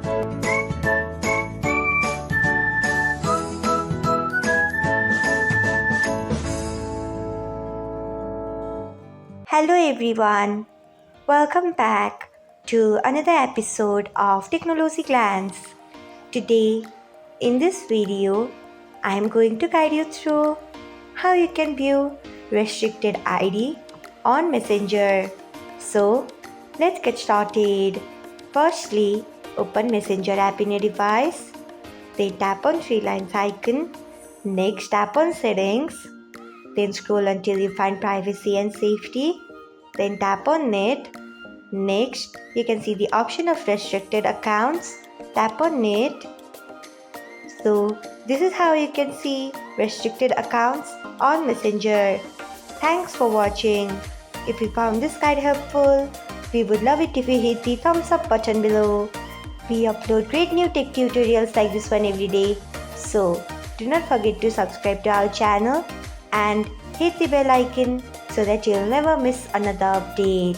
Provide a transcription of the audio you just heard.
Hello everyone, welcome back to another episode of Technologyglance. Today, in this video, I am going to guide you through how you can view restricted ID on Messenger. So, let's get started. Firstly, open Messenger app in your device. Then tap on three lines icon. Next, tap on settings. Then scroll until you find privacy and safety. Then tap on it. Next, you can see the option of restricted accounts. Tap on it. So, this is how you can see restricted accounts on Messenger. Thanks for watching. If you found this guide helpful, we would love it if you hit the thumbs up button below. We upload great new tech tutorials like this one every day. So, do not forget to subscribe to our channel and hit the bell icon so that you'll never miss another update.